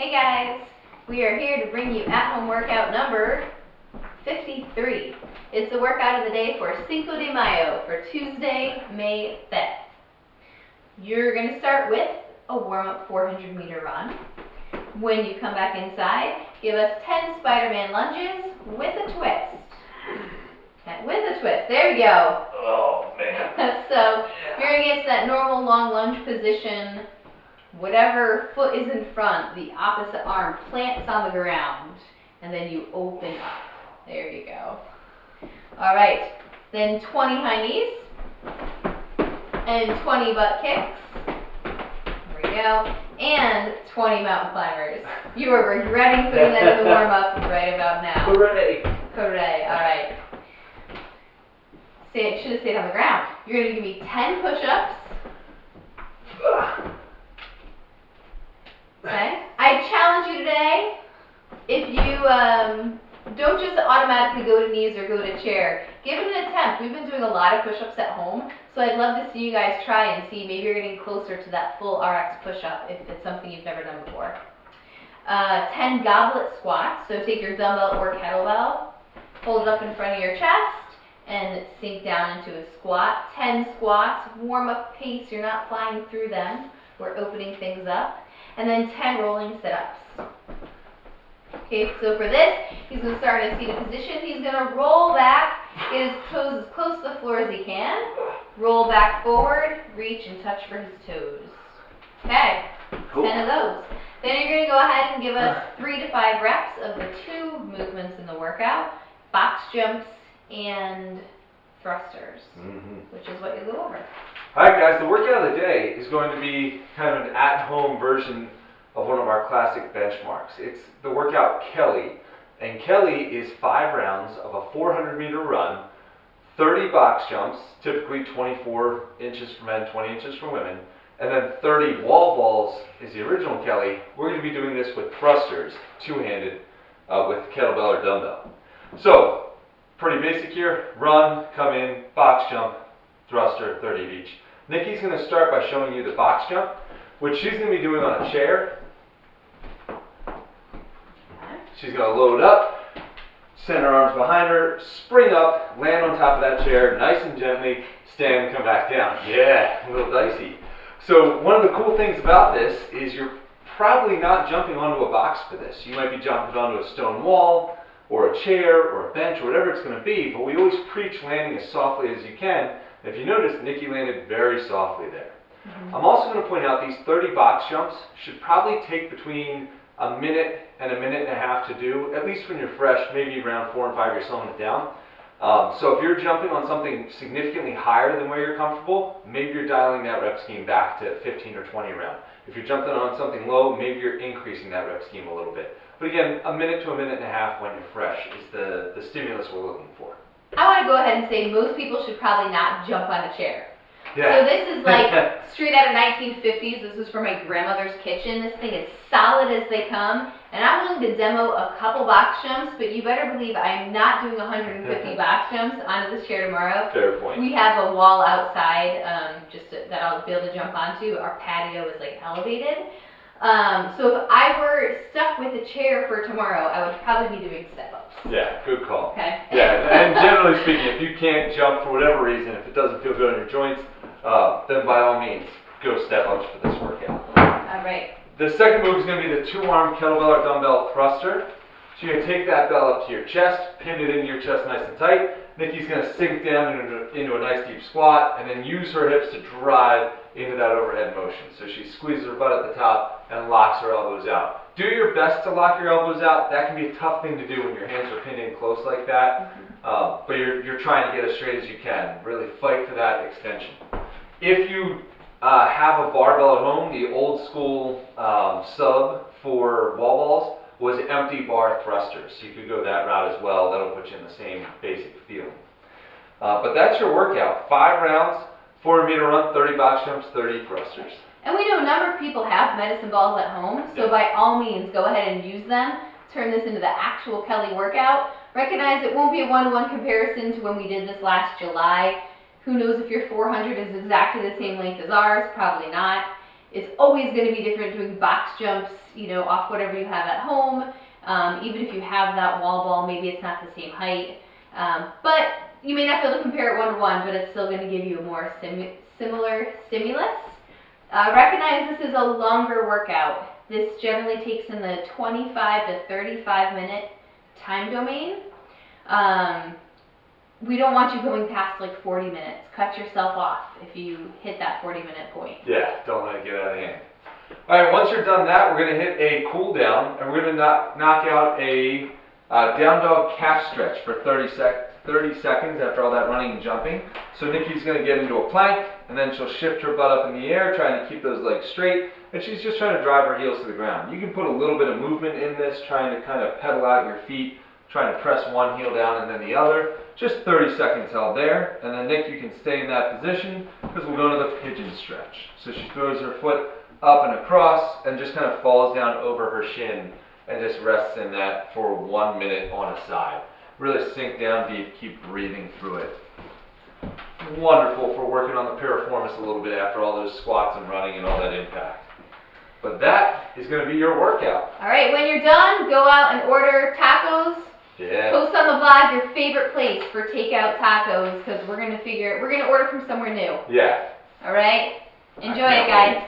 Hey guys, we are here to bring you at-home workout number 53. It's the workout of the day for Cinco de Mayo for Tuesday, May 5th. You're going to start with a warm-up 400-meter run. When you come back inside, give us 10 Spider-Man lunges with a twist. With a twist. There we go. Oh, man. So you're going to get to that normal long lunge position. Whatever foot is in front, the opposite arm plants on the ground, and then you open up. There you go. All right, then 20 high knees and 20 butt kicks. There we go. And 20 mountain climbers. You are regretting putting that in the warm-up right about now. Hooray! Hooray. All right. Should have stayed on the ground. You're going to give me 10 push-ups. Okay. I challenge you today, if you don't just automatically go to knees or go to chair, give it an attempt. We've been doing a lot of push-ups at home, so I'd love to see you guys try and see maybe you're getting closer to that full RX push-up if it's something you've never done before. 10 goblet squats, so take your dumbbell or kettlebell, hold it up in front of your chest, and sink down into a squat. 10 squats, warm up pace, you're not flying through them, we're opening things up. And then 10 rolling sit-ups. Okay, so for this, he's going to start in a seated position. He's going to roll back, get his toes as close to the floor as he can. Roll back forward, reach and touch for his toes. Okay, cool. 10 of those. Then you're going to go ahead and give us 3 to 5 reps of the 2 movements in the workout, box jumps and thrusters, which is what you go over. Alright guys, the workout of the day is going to be kind of an at-home version of one of our classic benchmarks. It's the workout Kelly, and Kelly is 5 rounds of a 400-meter run, 30 box jumps, typically 24 inches for men, 20 inches for women, and then 30 wall balls is the original Kelly. We're going to be doing this with thrusters, two-handed, with kettlebell or dumbbell. So, pretty basic here, run, come in, box jump, thruster, 30 of each. Nikki's going to start by showing you the box jump, which she's going to be doing on a chair. She's going to load up, send her arms behind her, spring up, land on top of that chair, nice and gently, stand and come back down. Yeah, a little dicey. So one of the cool things about this is you're probably not jumping onto a box for this. You might be jumping onto a stone wall, or a chair, or a bench, or whatever it's going to be, but we always preach landing as softly as you can. If you notice, Nikki landed very softly there. I'm also going to point out these 30 box jumps should probably take between a minute and a minute and a half to do, at least when you're fresh, maybe around 4 and 5 you're slowing it down. So if you're jumping on something significantly higher than where you're comfortable, maybe you're dialing that rep scheme back to 15 or 20 around. If you're jumping on something low, maybe you're increasing that rep scheme a little bit. But again, a minute to a minute and a half when you're fresh is the stimulus we're looking for. I want to go ahead and say most people should probably not jump on a chair. Yeah. So this is like straight out of 1950s. This was from my grandmother's kitchen. This thing is solid as they come. And I'm willing to demo a couple box jumps, but you better believe I'm not doing 150 box jumps onto this chair tomorrow. Fair point. We have a wall outside that I'll be able to jump onto. Our patio is like elevated. So if I were stuck with a chair for tomorrow, I would probably be doing step-ups. Yeah, good call. Okay. Yeah, and generally speaking, if you can't jump for whatever reason, if it doesn't feel good on your joints, then by all means, go step-ups for this workout. All right. The second move is going to be the 2-arm kettlebell or dumbbell thruster. So you're going to take that bell up to your chest, pin it into your chest nice and tight. Nikki's going to sink down into a nice deep squat, and then use her hips to drive into that overhead motion. So she squeezes her butt at the top and locks her elbows out. Do your best to lock your elbows out. That can be a tough thing to do when your hands are pinned in close like that. But you're trying to get as straight as you can. Really fight for that extension. If you have a barbell at home, the old school sub for wall balls was empty bar thrusters. You could go that route as well. That'll put you in the same basic feeling. But that's your workout. 5 rounds, 400-meter run, 30 box jumps, 30 thrusters. And we know a number of people have medicine balls at home, so by all means, go ahead and use them. Turn this into the actual Kelly workout. Recognize it won't be a one-to-one comparison to when we did this last July. Who knows if your 400 is exactly the same length as ours? Probably not. is always going to be different doing box jumps, you know, off whatever you have at home. Even if you have that wall ball, maybe it's not the same height. But you may not be able to compare it one-to-one, but it's still going to give you a more similar stimulus. Recognize this is a longer workout. This generally takes in the 25 to 35 minute time domain. We don't want you going past like 40 minutes. Cut yourself off if you hit that 40-minute point. Yeah, don't let it get out of hand. All right, once you're done that, we're going to hit a cool down, and we're going to knock out a down dog calf stretch for 30 seconds after all that running and jumping. So Nikki's going to get into a plank, and then she'll shift her butt up in the air, trying to keep those legs straight, and she's just trying to drive her heels to the ground. You can put a little bit of movement in this, trying to kind of pedal out your feet, trying to press one heel down and then the other. Just 30 seconds held there, and then Nick, you can stay in that position because we'll go into the pigeon stretch. So she throws her foot up and across and just kind of falls down over her shin and just rests in that for 1 minute on a side. Really sink down deep, keep breathing through it. Wonderful for working on the piriformis a little bit after all those squats and running and all that impact. But that is going to be your workout. All right, when you're done, go out and order tacos. Yeah. Post on the blog your favorite place for takeout tacos because we're gonna order from somewhere new. Yeah. All right. Enjoy it, guys.